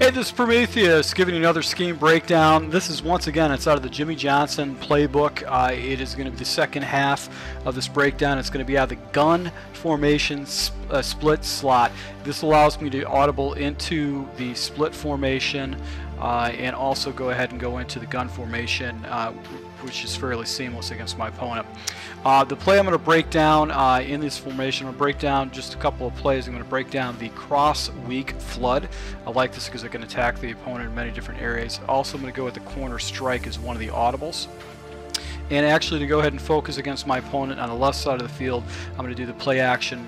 Hey, this is Prometheus giving you another scheme breakdown. This is once again, it's out of the Jimmy Johnson playbook. It is going to be the second half of this breakdown. It's going to be out of the gun formation split slot. This allows me to audible into the split formation and also go ahead and go into the gun formation, which is fairly seamless against my opponent. The play I'm going to break down in this formation, I'm going to break down just a couple of plays. I'm going to break down the cross weak flood. I like this because I can attack the opponent in many different areas. Also, I'm going to go with the corner strike as one of the audibles. And actually, to go ahead and focus against my opponent on the left side of the field, I'm going to do the play action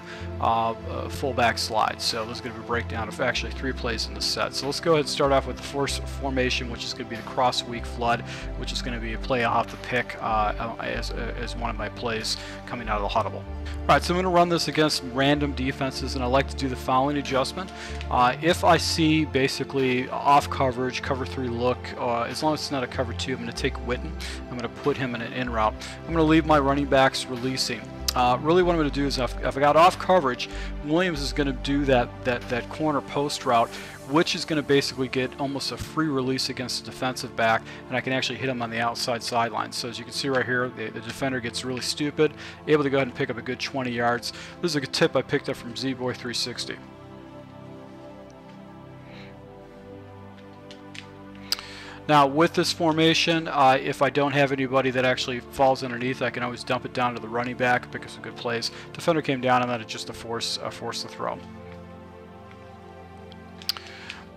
fullback slide. So this is going to be a breakdown of actually 3 plays in the set. So let's go ahead and start off with the first formation, which is going to be the cross weak flood, which is going to be a play I'll have to pick as one of my plays coming out of the huddle. Alright, so I'm going to run this against random defenses, and I like to do the following adjustment. If I see basically off coverage, cover 3 look, as long as it's not a cover 2, I'm going to take Witten. I'm going to put him in an in route. I'm going to leave my running backs releasing. Really what I'm going to do is if I got off coverage, Williams is going to do that corner post route, which is going to basically get almost a free release against the defensive back, and I can actually hit him on the outside sideline. So as you can see right here, the defender gets really stupid, able to go ahead and pick up a good 20 yards. This is a good tip I picked up from ZBoy360. Now with this formation, if I don't have anybody that actually falls underneath, I can always dump it down to the running back, pick up some good plays. Defender came down on that, it's just a force the throw.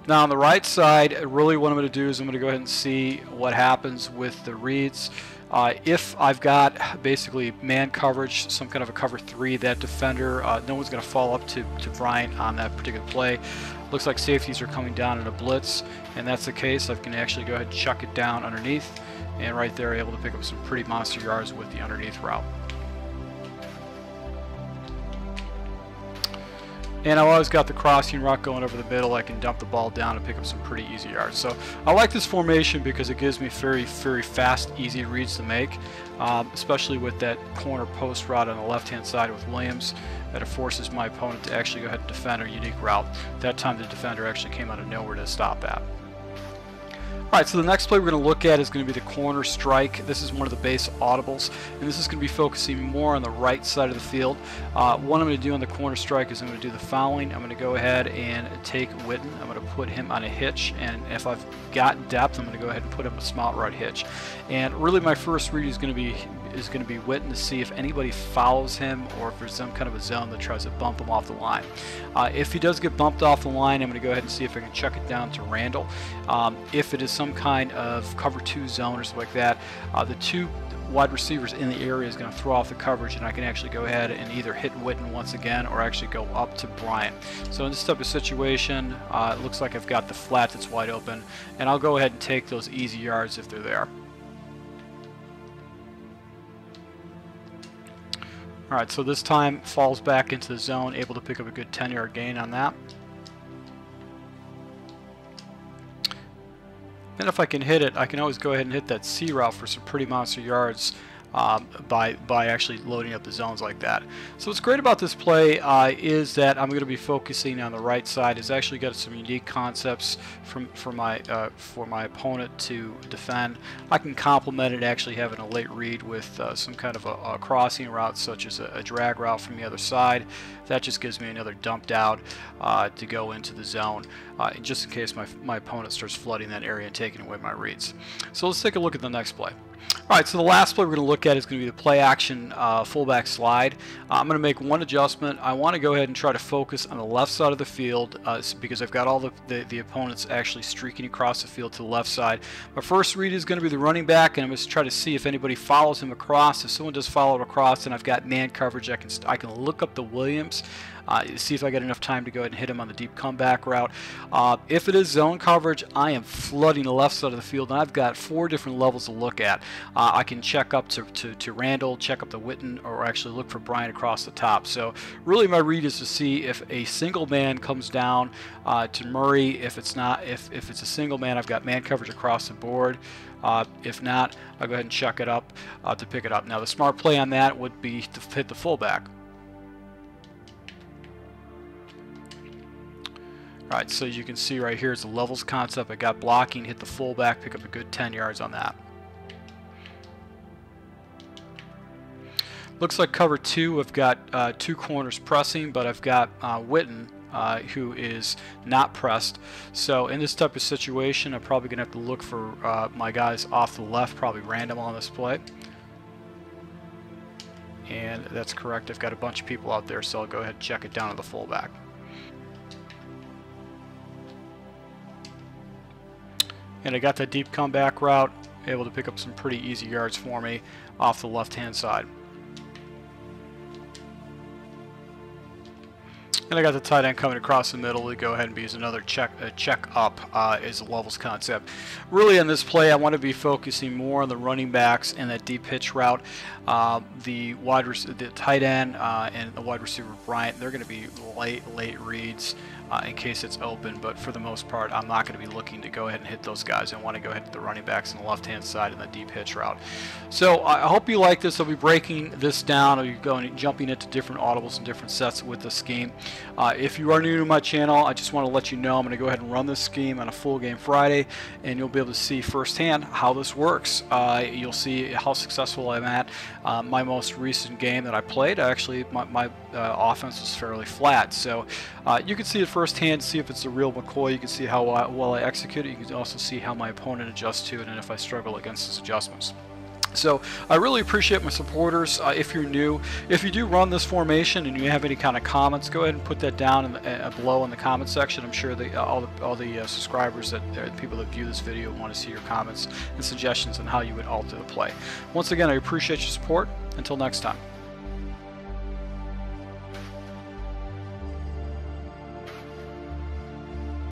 Now on the right side, really what I'm going to do is I'm going to go ahead and see what happens with the reads. If I've got basically man coverage, some kind of a cover 3, that defender, no one's going to fall up to Bryant on that particular play. Looks like safeties are coming down in a blitz, and that's the case. I can actually go ahead and chuck it down underneath, and right there able to pick up some pretty monster yards with the underneath route. And I've always got the crossing route going over the middle. I can dump the ball down and pick up some pretty easy yards. So I like this formation because it gives me very, very fast, easy reads to make, especially with that corner post route on the left-hand side with Williams. That it forces my opponent to actually go ahead and defend a unique route. That time the defender actually came out of nowhere to stop that. Alright, so the next play we're going to look at is going to be the corner strike. This is one of the base audibles, and this is going to be focusing more on the right side of the field. What I'm going to do on the corner strike is I'm going to do the following. I'm going to go ahead and take Witten. I'm going to put him on a hitch, and if I've got depth, I'm going to go ahead and put him a small right hitch. And really my first read is going to be Witten to see if anybody follows him or if there's some kind of a zone that tries to bump him off the line. If he does get bumped off the line, I'm going to go ahead and see if I can chuck it down to Randall. If it is some kind of cover 2 zone or something like that, the 2 wide receivers in the area is going to throw off the coverage, and I can actually go ahead and either hit Witten once again or actually go up to Bryant. So in this type of situation, it looks like I've got the flat that's wide open, and I'll go ahead and take those easy yards if they're there. Alright, so this time falls back into the zone, able to pick up a good 10-yard gain on that. And if I can hit it, I can always go ahead and hit that C route for some pretty monster yards by actually loading up the zones like that. So what's great about this play is that I'm going to be focusing on the right side. It's actually got some unique concepts for my opponent to defend. I can complement it actually having a late read with some kind of a crossing route, such as a drag route from the other side. That just gives me another dumped out to go into the zone, just in case my opponent starts flooding that area and taking away my reads. So let's take a look at the next play. Alright, so the last play we're going to look at is going to be the play action fullback slide. I'm going to make one adjustment. I want to go ahead and try to focus on the left side of the field because I've got all the opponents actually streaking across the field to the left side. My first read is going to be the running back, and I'm going to try to see if anybody follows him across. If someone does follow it across and I've got man coverage, I can look up the Williams. See if I get enough time to go ahead and hit him on the deep comeback route. If it is zone coverage, I am flooding the left side of the field, and I've got 4 different levels to look at. I can check up to Randall, check up to Witten, or actually look for Bryant across the top. So really my read is to see if a single man comes down to Murray. If it's a single man, I've got man coverage across the board. If not, I'll go ahead and chuck it up to pick it up. Now the smart play on that would be to hit the fullback. Alright, so you can see right here is the levels concept. I got blocking, hit the fullback, pick up a good 10 yards on that. Looks like cover 2, I've got 2 corners pressing, but I've got Witten, who is not pressed. So in this type of situation, I'm probably going to have to look for my guys off the left, probably random on this play. And that's correct, I've got a bunch of people out there, so I'll go ahead and check it down to the fullback. And I got that deep comeback route, able to pick up some pretty easy yards for me off the left-hand side. And I got the tight end coming across the middle to go ahead and use another check up is the levels concept. Really in this play I want to be focusing more on the running backs and that deep hitch route. The tight end and the wide receiver Bryant, they're going to be late reads in case it's open, but for the most part I'm not going to be looking to go ahead and hit those guys. I want to go ahead to the running backs on the left hand side and the deep hitch route. So I hope you like this. I'll be breaking this down. I'll be jumping into different audibles and different sets with the scheme. If you are new to my channel, I just want to let you know I'm going to go ahead and run this scheme on a full game Friday, and you'll be able to see firsthand how this works. You'll see how successful I'm at. My most recent game that I played, actually my offense was fairly flat, so you can see it firsthand, see if it's a real McCoy. You can see how well I execute it. You can also see how my opponent adjusts to it and if I struggle against his adjustments. So I really appreciate my supporters. If you're new, if you do run this formation and you have any kind of comments, go ahead and put that down below in the comment section. I'm sure all the subscribers, people that view this video, want to see your comments and suggestions on how you would alter the play. Once again, I appreciate your support. Until next time.